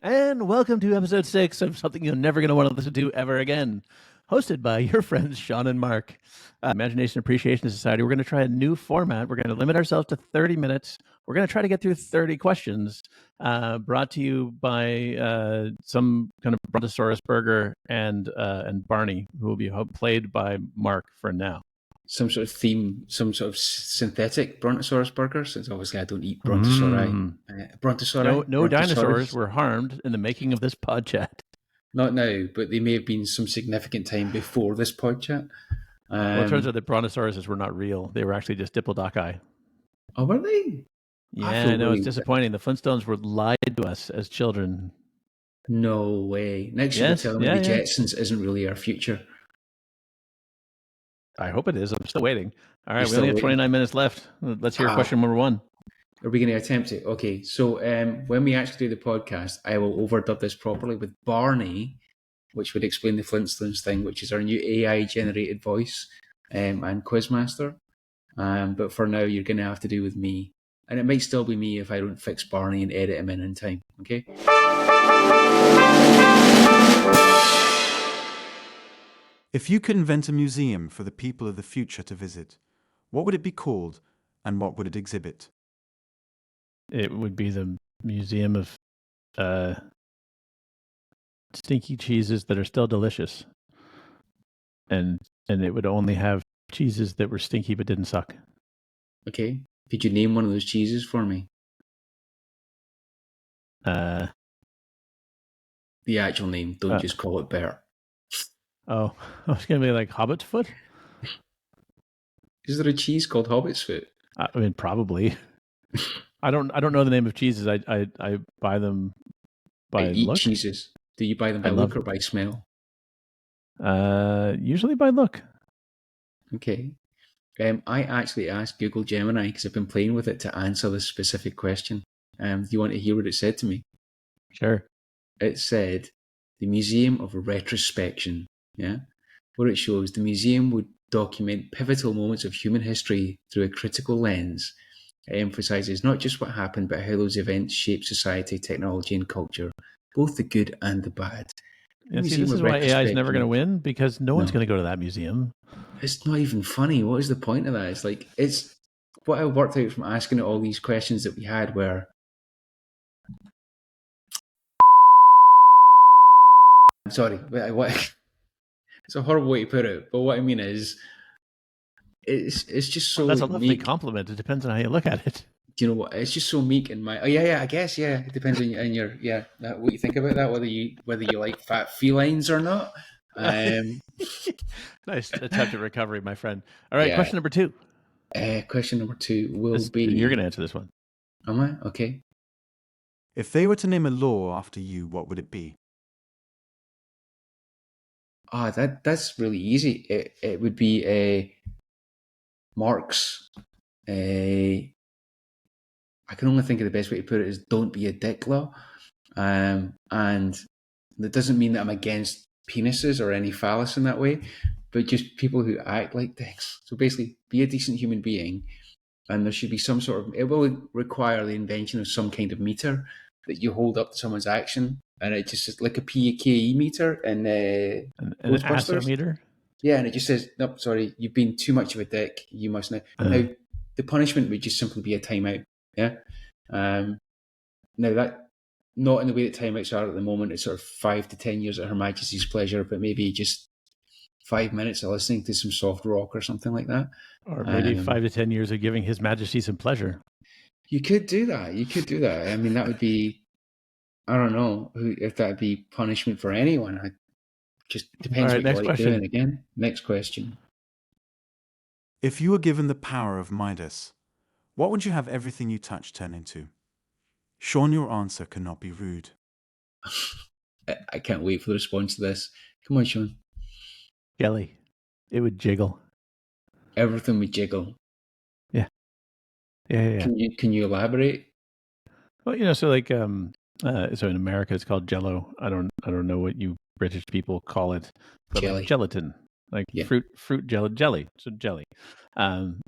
And welcome to episode 6 of something you're never going to want to listen to ever again. Hosted by your friends Sean and Mark. Imagination Appreciation Society. We're going to try a new format. We're going to limit ourselves to 30 minutes. We're going to try to get through 30 questions. Brought to you by some kind of Brontosaurus burger and Barney, who will be played by Mark for now. Some sort of theme, some sort of synthetic Brontosaurus burger, since obviously I don't eat Brontosauri. Brontosauri? No dinosaurs were harmed in the making of this podchat. Not now, but they may have been some significant time before this podchat. Well, it turns out that Brontosauruses were not real. They were actually just Diplodocus. Oh, were they? Yeah, no, it's disappointing. The Flintstones were lied to us as children. No way. Next year, tell me the Jetsons isn't really our future. I hope it is. I'm still waiting. All right, we only have 29 minutes left. Let's hear question number 1. Are we going to attempt it? Okay, so when we actually do the podcast, I will overdub this properly with Barney, which would explain the Flintstones thing, which is our new AI-generated voice, and Quizmaster. But for now, you're going to have to do with me. And it might still be me if I don't fix Barney and edit him in time, okay? If you could invent a museum for the people of the future to visit, what would it be called and what would it exhibit? It would be the Museum of Stinky Cheeses that are still delicious. And it would only have cheeses that were stinky but didn't suck. Okay. Could you name one of those cheeses for me? The actual name. Don't just call it Bert. Oh, I was going to be like Hobbit's Foot? Is there a cheese called Hobbit's Foot? I mean, probably. I don't know the name of cheeses. I buy them by look. Cheeses. Do you buy them by look or by smell? Usually by look. Okay. I actually asked Google Gemini, because I've been playing with it, to answer this specific question. Do you want to hear what it said to me? Sure. It said, the Museum of Retrospection. Yeah. What it shows, the museum would document pivotal moments of human history through a critical lens. It emphasizes not just what happened, but how those events shape society, technology, and culture, both the good and the bad. Yeah, see, this is why AI is never going to win, because no one's going to go to that museum. It's not even funny. What is the point of that? It's what I worked out from asking it all these questions that we had were, sorry, it's a horrible way to put it, but what I mean is, it's just so. That's a lovely compliment. It depends on how you look at it. Do you know what? It's just so meek in my. Oh yeah. I guess it depends on your what you think about that. Whether you like fat felines or not. Nice attempt at recovery, my friend. All right, question number 2. Question number 2 will be. You're going to answer this one. Am I? Okay. If they were to name a law after you, what would it be? That's really easy. It would be Mark's. I can only think of the best way to put it is "Don't be a dick" law, and that doesn't mean that I'm against penises or any phallus in that way, but just people who act like dicks. So basically, be a decent human being, and there should be some sort of. It will require the invention of some kind of meter that you hold up to someone's action, and it just is like a PKE meter and an meter. Yeah, and it just says, "Nope, sorry, you've been too much of a dick. You must now." Now, the punishment would just simply be a timeout. Yeah. Now that not in the way that timeouts are at the moment. It's sort of 5 to 10 years at Her Majesty's pleasure, but maybe just 5 minutes of listening to some soft rock or something like that. Or maybe 5 to 10 years of giving His Majesty some pleasure. You could do that. I mean, that would be. I don't know if that would be punishment for anyone. It just depends what you like doing. Again, next question. If you were given the power of Midas, what would you have everything you touch turn into? Sean, your answer cannot be rude. I can't wait for the response to this. Come on, Sean. Jelly. It would jiggle. Everything would jiggle. Yeah. Can you elaborate? Well, so like so in America it's called Jello. I don't know what you British people call it. But Jelly. Like gelatin. like Yeah. fruit jelly, so jelly. And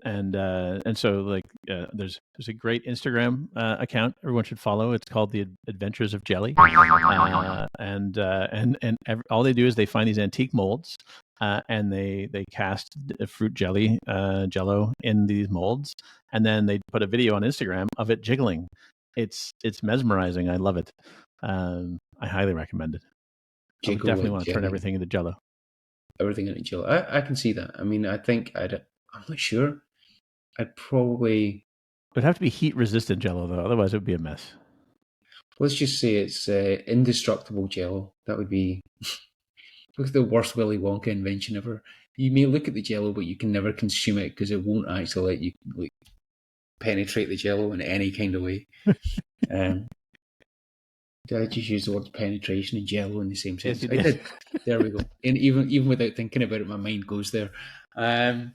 so like there's a great Instagram account everyone should follow. It's called The Adventures of Jelly, all they do is they find these antique molds, and they cast fruit jelly jello in these molds, and then they put a video on Instagram of it jiggling. It's mesmerizing. I love it. I highly recommend it. I would Jiggle definitely like want to turn jelly. everything into jello. Everything into jello. I can see that. I mean, I think I'm not sure. I'd probably, It would have to be heat resistant jello though, otherwise it would be a mess. let's just say it's indestructible jello. That would be look at the worst Willy Wonka invention ever. You may look at the jello, but you can never consume it because it won't actually let you like penetrate the jello in any kind of way. Did I just use the word penetration and jello in the same Yes, sentence? you I did. did. There we go. And even without thinking about it, my mind goes there. I'm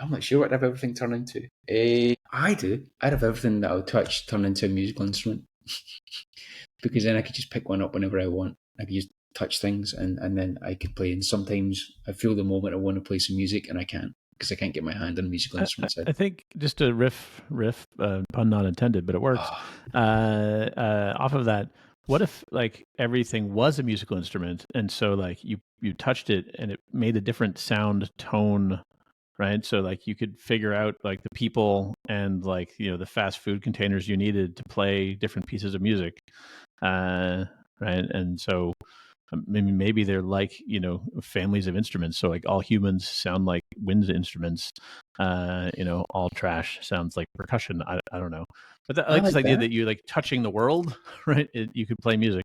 not sure what I'd have everything turn into. I do. I'd have everything that I would touch turn into a musical instrument. Because then I could just pick one up whenever I want. I could just touch things and then I could play. And sometimes I feel the moment I want to play some music and I can't because I can't get my hand on a musical instrument. I think just a riff, pun not intended, but it works. Off of that, what if like everything was a musical instrument, and so like you touched it and it made a different sound tone, right? So like you could figure out like the people and like the fast food containers you needed to play different pieces of music, right? And so maybe they're like families of instruments. So like all humans sound like wind instruments. All trash sounds like percussion. I don't know, but I like this idea that you like touching the world, right? You could play music.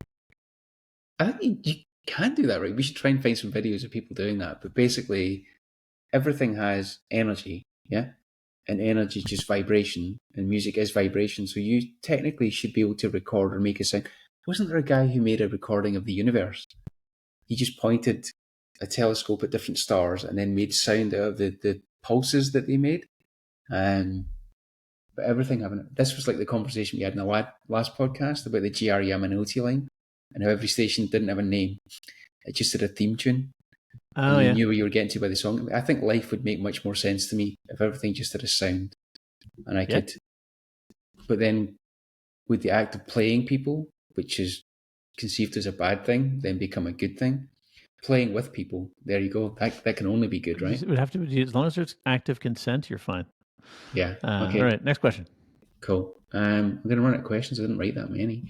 I think you can do that, right? We should try and find some videos of people doing that. But basically, everything has energy, yeah? And energy is just vibration, and music is vibration. So you technically should be able to record or make a sound. Wasn't there a guy who made a recording of the universe? He just pointed a telescope at different stars and then made sound out of the pulses that they made. But everything having this was like the conversation we had in the last podcast about the GR Yamanoti line and how every station didn't have a name. It just had a theme tune. And you knew where you were getting to by the song. I think life would make much more sense to me if everything just had a sound. And I could. But then would the act of playing people, which is conceived as a bad thing, then become a good thing? Playing with people, there you go. That can only be good, right? It would have to be, as long as there's active consent, you're fine. Yeah. Okay. All right. Next question. Cool. I'm going to run out of questions. I didn't write that many.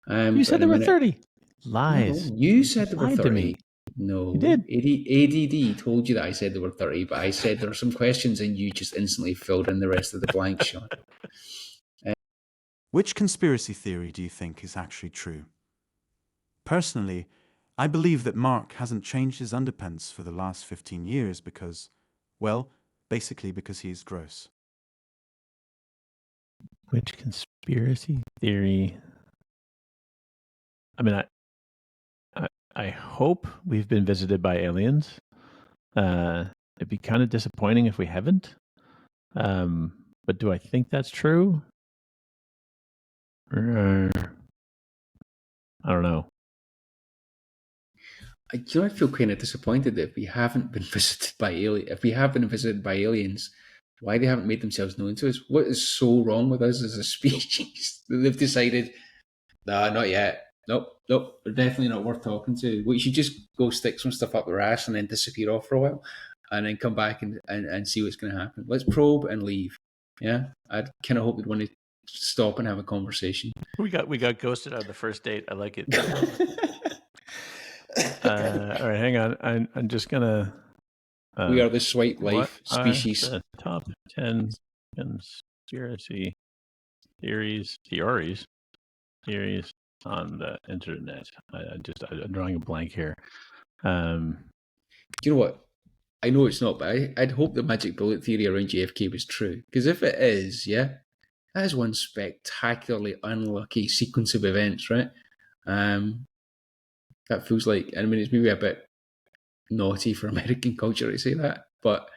You said there were 30. Lies. No, you said there were 30. To me. No, you did. ADD told you that I said there were 30, but I said there are some questions and you just instantly filled in the rest of the blank, Sean. Which conspiracy theory do you think is actually true? Personally, I believe that Mark hasn't changed his underpants for the last 15 years because, well, basically because he's gross. Which conspiracy theory? I mean, I hope we've been visited by aliens. It'd be kind of disappointing if we haven't. But do I think that's true? I don't know. I feel kind of disappointed that if we haven't been visited by if we have been visited by aliens, why they haven't made themselves known to us? What is so wrong with us as a species that they've decided, nah, not yet. Nope, they're definitely not worth talking to. We should just go stick some stuff up their ass and then disappear off for a while and then come back and see what's going to happen. Let's probe and leave. Yeah, I kind of hope they'd want to stop and have a conversation. We got ghosted on the first date. I like it. All right, hang on. I'm just gonna. We are the swipe life species. The top 10 conspiracy theories on the internet. I'm drawing a blank here. You know what? I know it's not, but I'd hope the magic bullet theory around JFK was true. Because if it is, yeah, that is one spectacularly unlucky sequence of events, right? That feels like, I mean, it's maybe a bit naughty for American culture to say that, but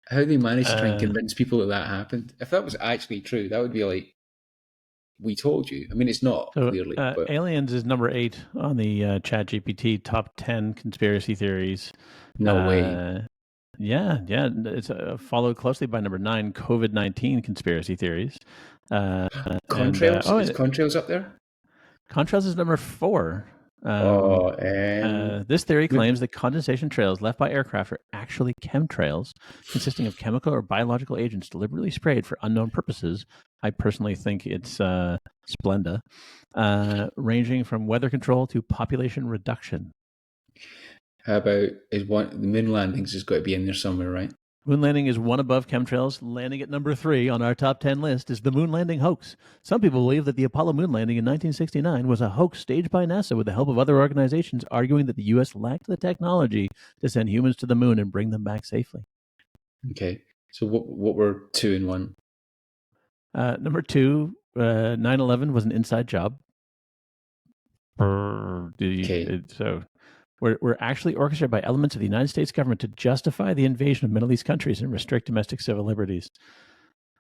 how they managed to try and convince people that happened. If that was actually true, that would be like, we told you. I mean, it's not, clearly. But aliens is number 8 on the ChatGPT top 10 conspiracy theories. No way. Yeah. It's followed closely by number 9, COVID-19 conspiracy theories. Contrails? Is Contrails up there? Contrails is number 4. This theory Good. claims that condensation trails left by aircraft are actually chemtrails, consisting of chemical or biological agents deliberately sprayed for unknown purposes. I personally think it's Splenda, ranging from weather control to population reduction. How about the moon landings has got to be in there somewhere, right? Moon landing is one above chemtrails. Landing at number 3 on our top 10 list is the moon landing hoax. Some people believe that the Apollo moon landing in 1969 was a hoax staged by NASA with the help of other organizations, arguing that the U.S. lacked the technology to send humans to the moon and bring them back safely. Okay. So what were 2 and 1? Number 2, 9/11 was an inside job. Okay. So were actually orchestrated by elements of the United States government to justify the invasion of Middle East countries and restrict domestic civil liberties.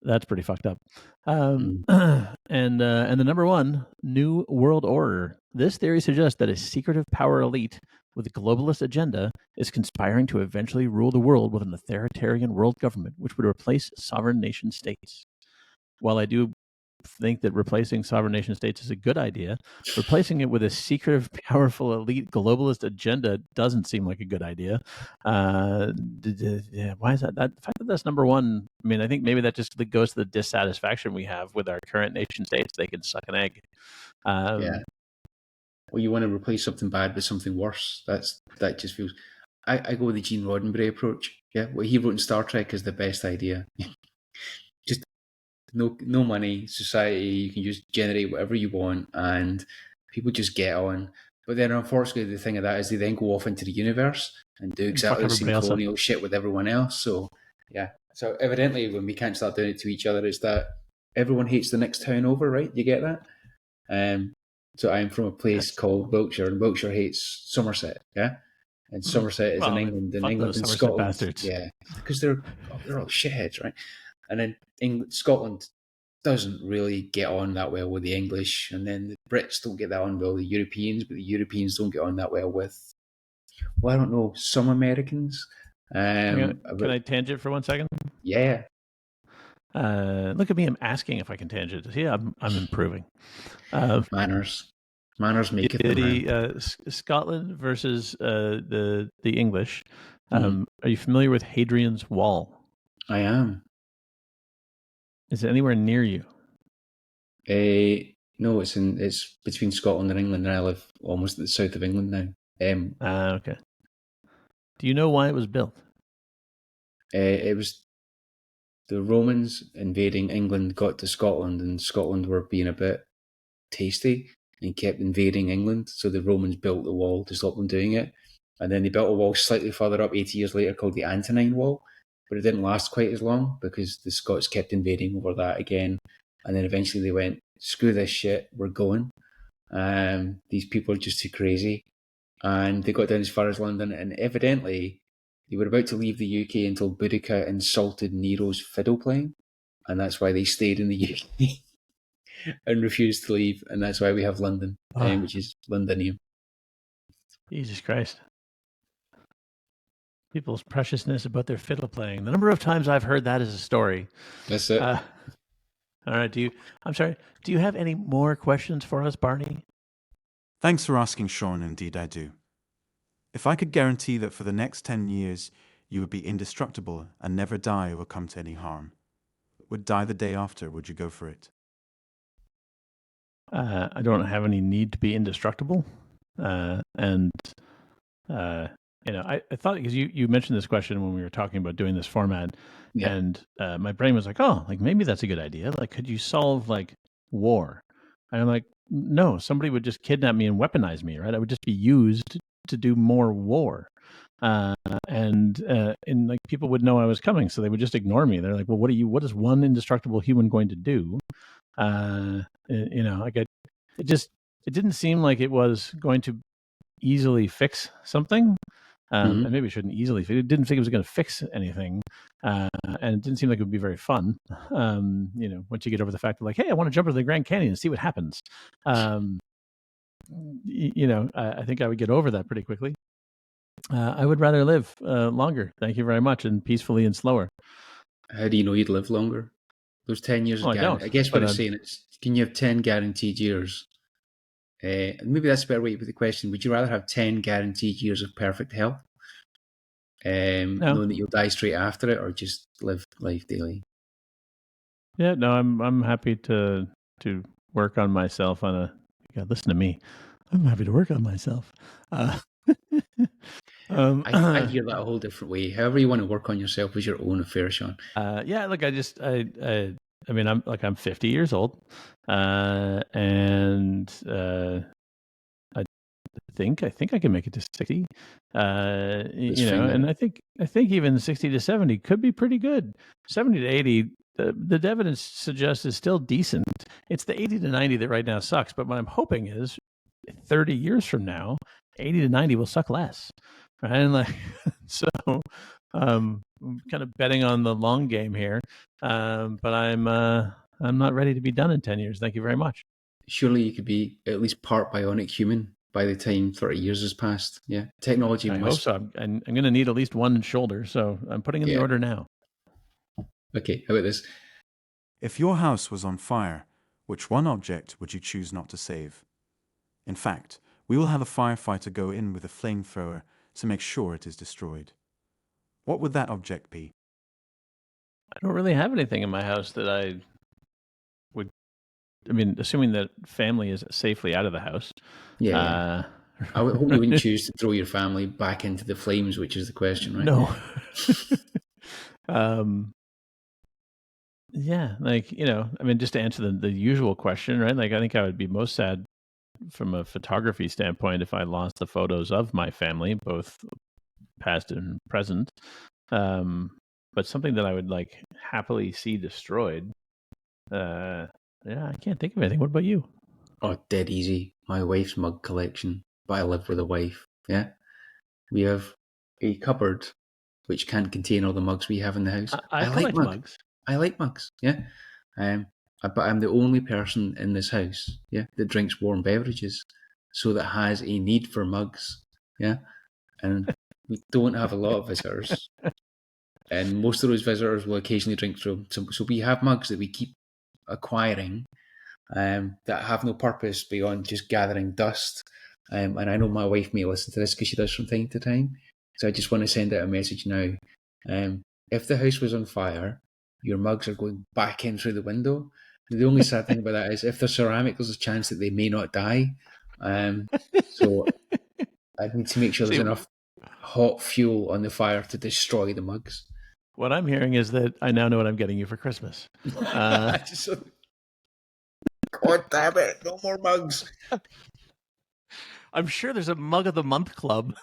That's pretty fucked up. And the number 1, New World Order. This theory suggests that a secretive power elite with a globalist agenda is conspiring to eventually rule the world with an authoritarian world government, which would replace sovereign nation states. While I do think that replacing sovereign nation states is a good idea, replacing it with a secretive, powerful, elite globalist agenda doesn't seem like a good idea. Why is that? The fact that that's number 1, I mean, I think maybe that just goes to the dissatisfaction we have with our current nation states. They can suck an egg. Yeah. Well, you want to replace something bad with something worse. That just feels. I go with the Gene Roddenberry approach. Yeah, what he wrote in Star Trek is the best idea. Just no money, society. You can just generate whatever you want, and people just get on. But then, unfortunately, the thing of that is they then go off into the universe and do exactly the same colonial shit with everyone else. So yeah. So evidently, when we can't start doing it to each other, it's that everyone hates the next town over, right? You get that? So I'm from a place called Wiltshire, and Wiltshire hates Somerset, yeah? And Somerset is in England, and England and Scotland. Bastards. Yeah, because they're all shitheads, right? And then Scotland doesn't really get on that well with the English, and then the Brits don't get that on well with the Europeans, but the Europeans don't get on that well with, I don't know, some Americans. Can I tangent for 1 second? Yeah. Look at me, I'm asking if I can tangent. See, I'm improving. Manners make it. Scotland versus the English. Are you familiar with Hadrian's Wall? I am. Is it anywhere near you? No, it's between Scotland and England, and I live almost at the south of England now. Okay. Do you know why it was built? It was the Romans invading England, got to Scotland, and Scotland were being a bit tasty and kept invading England. So the Romans built the wall to stop them doing it. And then they built a wall slightly further up 80 years later called the Antonine Wall. But it didn't last quite as long because the Scots kept invading over that again. And then eventually they went, screw this shit, we're going. These people are just too crazy. And they got down as far as London, and evidently they were about to leave the UK until Boudica insulted Nero's fiddle playing. And that's why they stayed in the UK and refused to leave. And that's why we have London, which is Londinium. Jesus Christ. People's preciousness about their fiddle playing. The number of times I've heard that as a story. That's it. All right. Do you have any more questions for us, Barney? Thanks for asking, Sean. Indeed, I do. If I could guarantee that for the next 10 years you would be indestructible and never die or come to any harm, would die the day after, would you go for it? I don't have any need to be indestructible. I thought, because you mentioned this question when we were talking about doing this format, and my brain was like, maybe that's a good idea. Like, could you solve war? And I'm like, no, somebody would just kidnap me and weaponize me, right? I would just be used to do more war. And people would know I was coming, so they would just ignore me. They're like, well, what is one indestructible human going to do? It didn't seem like it was going to easily fix something. And maybe it shouldn't easily fix. It didn't think it was going to fix anything. And it didn't seem like it would be very fun. Once you get over the fact of hey, I want to jump into the Grand Canyon and see what happens. I think I would get over that pretty quickly. I would rather live longer. Thank you very much, and peacefully and slower. How do you know you'd live longer? Those 10 years Well, I don't. I guess what But it's saying is, can you have 10 guaranteed years? Maybe that's a better way to put the question. Would you rather have 10 guaranteed years of perfect health, no. knowing that you'll die straight after it, or just live life daily? Yeah, no, I'm happy to work on myself on a. God, listen to me. I'm happy to work on myself. I hear that a whole different way. However you want to work on yourself is your own affair, Sean. Yeah, look, I mean, I'm 50 years old, and I think I can make it to 60. And I think even 60 to 70 could be pretty good. 70 to 80, the evidence suggests is still decent. It's the 80 to 90 that right now sucks. But what I'm hoping is 30 years from now, 80 to 90 will suck less. Right? And like, so I'm kind of betting on the long game here. But I'm not ready to be done in 10 years. Thank you very much. Surely you could be at least part bionic human by the time 30 years has passed. Yeah. Technology I must. hope so. I'm going to need at least one shoulder. So I'm putting in the order now. Okay, how about this? If your house was on fire, which one object would you choose not to save? In fact, we will have a firefighter go in with a flamethrower to make sure it is destroyed. What would that object be? I don't really have anything in my house that I would. I mean, assuming that family is safely out of the house. Yeah. I hope you wouldn't choose to throw your family back into the flames, which is the question, right? No. Yeah, like, I mean, just to answer the usual question, right? Like, I think I would be most sad from a photography standpoint if I lost the photos of my family, both past and present. But something that I would like happily see destroyed. Yeah, I can't think of anything. What about you? Oh, dead easy. My wife's mug collection. But I live with a wife. Yeah. We have a cupboard which can't contain all the mugs we have in the house. I like mugs. I like mugs. Yeah. But I'm the only person in this house, yeah, that drinks warm beverages, so that has a need for mugs. Yeah. And we don't have a lot of visitors. And most of those visitors will occasionally drink from. So we have mugs that we keep acquiring that have no purpose beyond just gathering dust. And I know my wife may listen to this because she does from time to time. So I just want to send out a message now. If the house was on fire, your mugs are going back in through the window. The only sad thing about that is if they're ceramic, there's a chance that they may not die. So I need to make sure there's enough hot fuel on the fire to destroy the mugs. What I'm hearing is that I now know what I'm getting you for Christmas. God damn it, no more mugs. I'm sure there's a Mug of the Month club.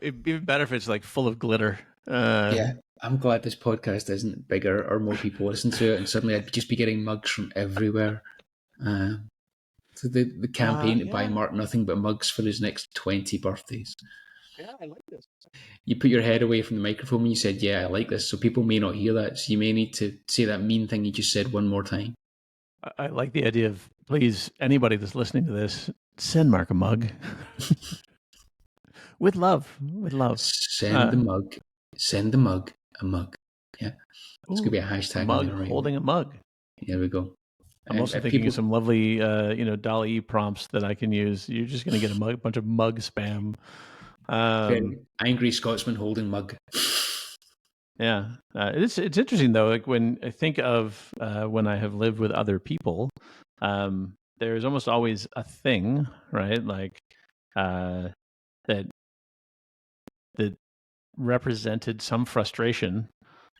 It'd be better if it's like full of glitter. Yeah, I'm glad this podcast isn't bigger or more people listen to it, and suddenly I'd just be getting mugs from everywhere. So the campaign to buy Mark nothing but mugs for his next 20 birthdays. Yeah, I like this. You put your head away from the microphone when you said, yeah, I like this, so people may not hear that, so you may need to say that mean thing you just said one more time. I like the idea of, please, anybody that's listening to this, send Mark a mug. With love. Send the mug a mug. Yeah. It's going to be a hashtag. A mug holding a mug. There we go. I'm also thinking of some lovely, DALL-E prompts that I can use. You're just going to get a bunch of mug spam. Very angry Scotsman holding mug. Yeah. It's interesting, though, like when I think of when I have lived with other people, there's almost always a thing, right? Like that represented some frustration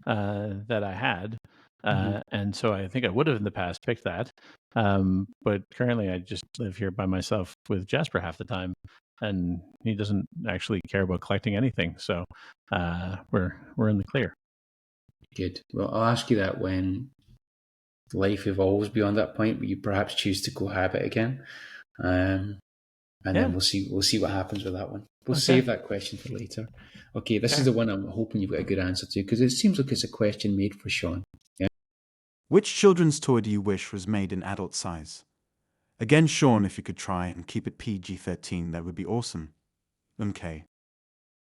that I had. And so I think I would have in the past picked that. But currently I just live here by myself with Jasper half the time, and he doesn't actually care about collecting anything. So we're in the clear. Good. Well, I'll ask you that when life evolves beyond that point, where you perhaps choose to cohabit again. And then we'll see what happens with that one. We'll save that question for later. Okay, this is the one I'm hoping you've got a good answer to, because it seems like it's a question made for Sean. Yeah. Which children's toy do you wish was made in adult size? Again, Sean, if you could try and keep it PG-13, that would be awesome. Okay.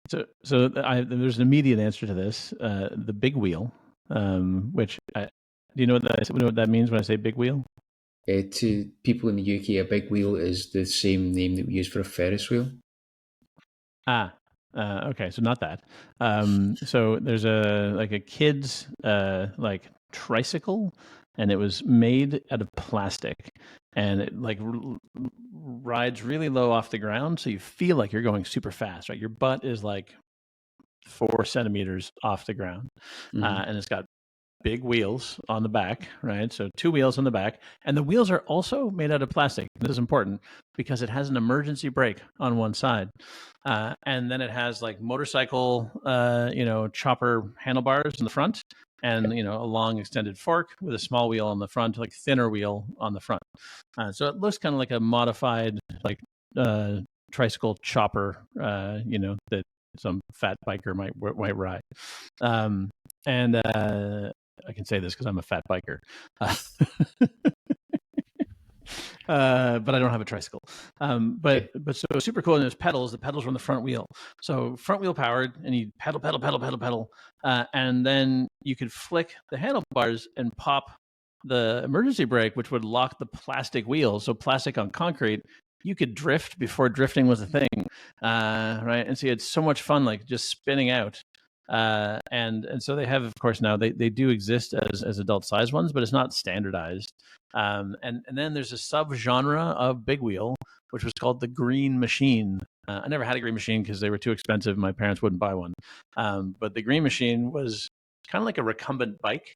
There's an immediate answer to this. The big wheel, which do you know what that means when I say big wheel? To people in the UK, a big wheel is the same name that we use for a Ferris wheel. Okay, so not that. So there's a kid's tricycle, and it was made out of plastic, and it rides really low off the ground, so you feel like you're going super fast, right? Your butt is like 4 centimeters off the ground, and it's got big wheels on the back, right? So 2 wheels on the back, and the wheels are also made out of plastic. This is important because it has an emergency brake on one side, and then it has like motorcycle, chopper handlebars in the front, and a long extended fork with a small wheel on the front, like thinner wheel on the front. So it looks kind of like a modified tricycle chopper, that some fat biker might ride. And I can say this because I'm a fat biker. But I don't have a tricycle. But so super cool. And there's pedals. The pedals are on the front wheel. So front wheel powered, and you pedal, and then you could flick the handlebars and pop the emergency brake, which would lock the plastic wheels. So plastic on concrete. You could drift before drifting was a thing, right? And so you had so much fun, like just spinning out. And so they have, of course, now they do exist as adult size ones, but it's not standardized. And then there's a subgenre of big wheel, which was called the green machine. I never had a green machine because they were too expensive. My parents wouldn't buy one. But the green machine was kind of like a recumbent bike,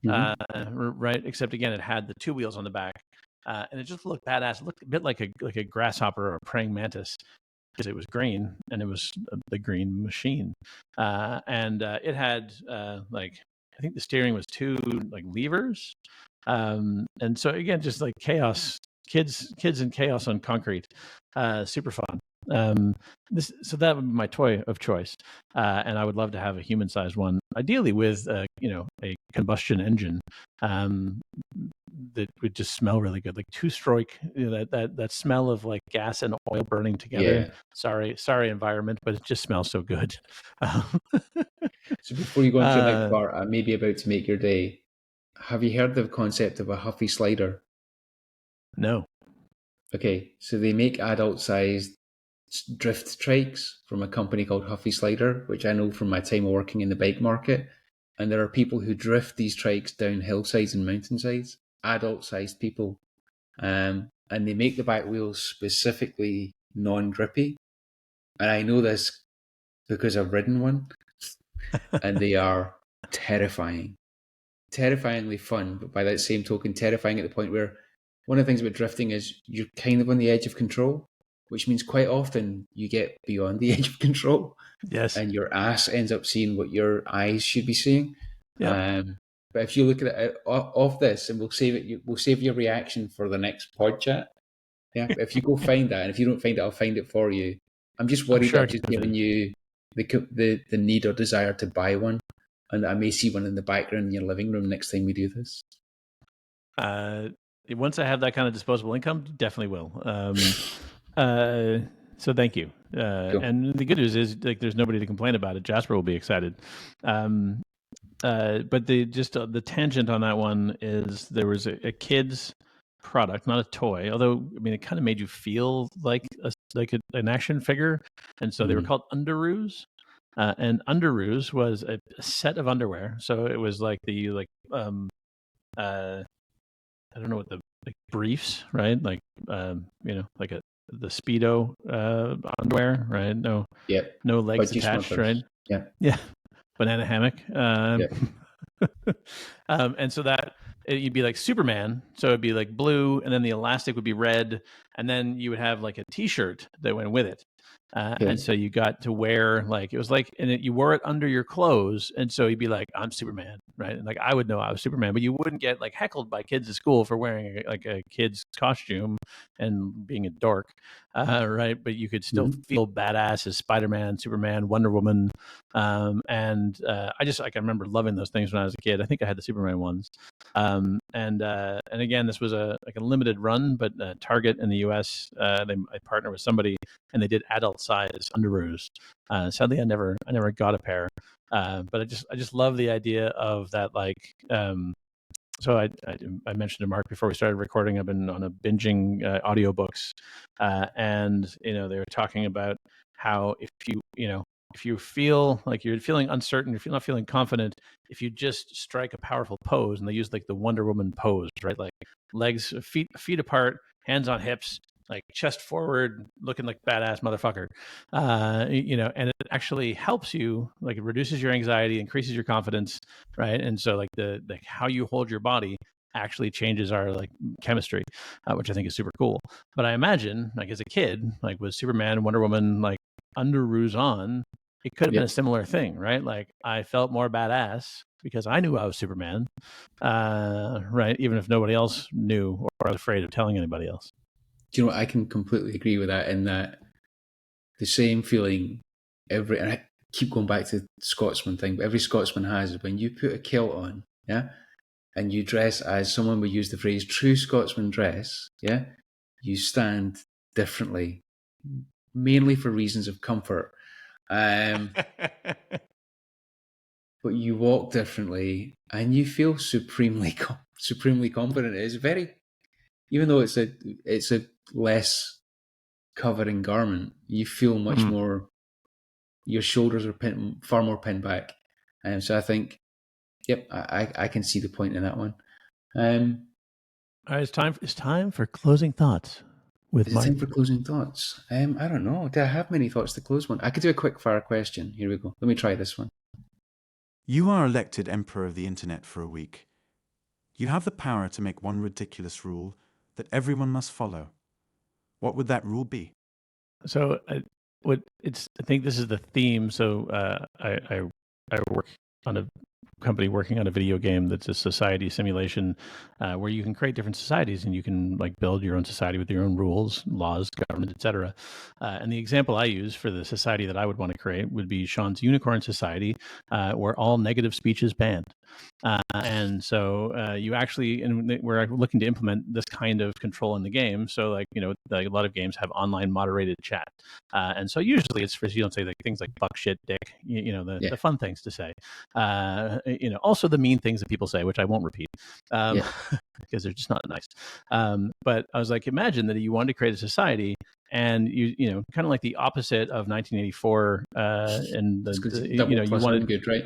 right? Except again, it had the 2 wheels on the back, and it just looked badass. It looked a bit like a grasshopper or a praying mantis, because it was green and it was the green machine. And it had I think the steering was 2 levers. And so again, just like chaos, kids and chaos on concrete, super fun. So that would be my toy of choice. And I would love to have a human-sized one, ideally with a combustion engine. That would just smell really good, like 2-stroke. That smell of like gas and oil burning together. Yeah. Sorry, environment, but it just smells so good. So before you go into the next part, I may be about to make your day. Have you heard the concept of a Huffy slider? No. Okay, so they make adult-sized drift trikes from a company called Huffy Slider, which I know from my time working in the bike market. And there are people who drift these trikes down hillsides and mountainsides, adult-sized people. And they make the back wheels specifically non-grippy. And I know this because I've ridden one. And they are terrifying. Terrifyingly fun, but by that same token, terrifying at the point where one of the things about drifting is you're kind of on the edge of control, which means quite often you get beyond the edge of control. Yes. And your ass ends up seeing what your eyes should be seeing. Yeah. But if you look at it off this, and we'll save your reaction for the next pod chat. Yeah. If you go find that, and if you don't find it, I'll find it for you. I'm just worried that I've just given you the need or desire to buy one, and I may see one in the background in your living room next time we do this. Once I have that kind of disposable income, definitely will. So thank you. Cool. And the good news is, there's nobody to complain about it. Jasper will be excited. But the tangent on that one is there was a kid's product, not a toy. Although it kind of made you feel like an action figure, and so they were called Underoos. And Underoos was a set of underwear. So it was like I don't know what the briefs, right? Like the Speedo underwear, right? No, no legs attached, right? Yeah. Banana hammock. And so that you'd be like Superman. So it'd be like blue, and then the elastic would be red, and then you would have like a T-shirt that went with it. Okay. And so you got to wear like, it was like, and you wore it under your clothes. And so you'd be like, I'm Superman, right? And like, I would know I was Superman, but you wouldn't get like heckled by kids at school for wearing like a kid's costume and being a dork, right? But you could still feel badass as Spider-Man, Superman, Wonder Woman. I can remember loving those things when I was a kid. I think I had the Superman ones. And again, this was a limited run, but Target in the US, I partnered with somebody and they did adult size underoos. Sadly, I never got a pair, but I just love the idea of that. Like, so I mentioned to Mark before we started recording, I've been on a binging audiobooks, and they were talking about how if you feel like you're feeling uncertain, if you're not feeling confident, if you just strike a powerful pose, and they use like the Wonder Woman pose, right? Like legs, feet apart, hands on hips, like chest forward, looking like badass motherfucker, and it actually helps you, like it reduces your anxiety, increases your confidence, right? And so like the how you hold your body actually changes our like chemistry, which I think is super cool. But I imagine like as a kid, like with Superman, Wonder Woman, like underoos on, it could have been a similar thing, right? Like I felt more badass because I knew I was Superman, right? Even if nobody else knew or I was afraid of telling anybody else. Do you know what? I can completely agree with that, in that the same feeling and I keep going back to the Scotsman thing, but every Scotsman has is when you put a kilt on, and you dress as someone would use the phrase true Scotsman dress, you stand differently, mainly for reasons of comfort. But you walk differently and you feel supremely confident. It's very, even though it's a less covering garment, you feel much more, your shoulders are far more pinned back. And so I think, I can see the point in that one. All right, it's time for closing thoughts with Is it Mike. time for closing thoughts? I don't know. Do I have many thoughts to close one? I could do a quick fire question. Here we go. Let me try this one. You are elected Emperor of the Internet for a week. You have the power to make one ridiculous rule that everyone must follow. What would that rule be? So I think this is the theme. So I work on a company working on a video game that's a society simulation, where you can create different societies and you can like build your own society with your own rules, laws, government, etc. And the example I use for the society that I would want to create would be Sean's Unicorn Society, where all negative speech is banned. And so you actually, and we're looking to implement this kind of control in the game. So like, like a lot of games have online moderated chat. And so usually it's for, you don't say like things like fuck, shit, dick, the fun things to say. Also the mean things that people say, which I won't repeat, because they're just not nice. But I was like, imagine that you wanted to create a society and you kind of like the opposite of 1984, and you wanted good, right?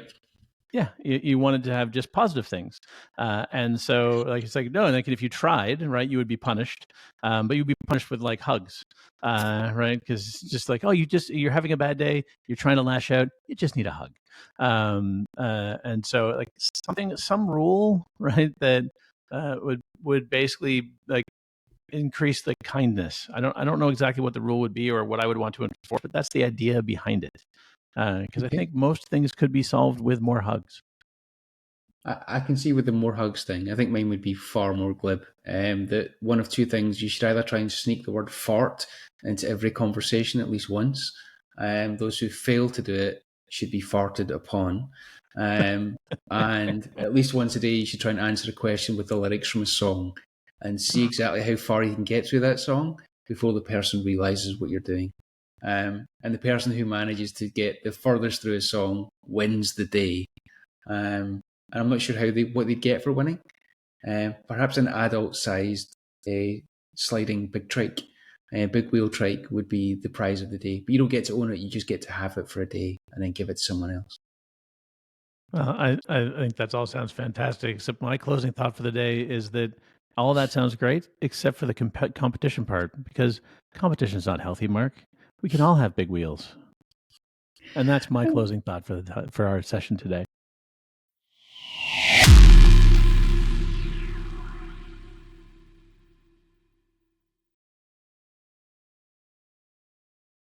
Yeah, you wanted to have just positive things, and so like it's like no, like if you tried, right, you would be punished, but you'd be punished with like hugs, right? Because just like you're having a bad day, you're trying to lash out, you just need a hug, and so like some rule, right, that would basically like increase the kindness. I don't know exactly what the rule would be or what I would want to enforce, but that's the idea behind it. Because I think most things could be solved with more hugs. I can see with the more hugs thing. I think mine would be far more glib. That one of two things: you should either try and sneak the word "fart" into every conversation at least once. Those who fail to do it should be farted upon. And at least once a day, you should try and answer a question with the lyrics from a song, and see exactly how far you can get through that song before the person realizes what you're doing. And the person who manages to get the furthest through a song wins the day. And I'm not sure what they'd get for winning. Perhaps an adult-sized sliding big trike, big wheel trike would be the prize of the day. But you don't get to own it; you just get to have it for a day and then give it to someone else. Well, I think that all sounds fantastic. Except my closing thought for the day is that all that sounds great, except for the competition part, because competition is not healthy, Mark. We can all have big wheels. And that's my closing thought for our session today.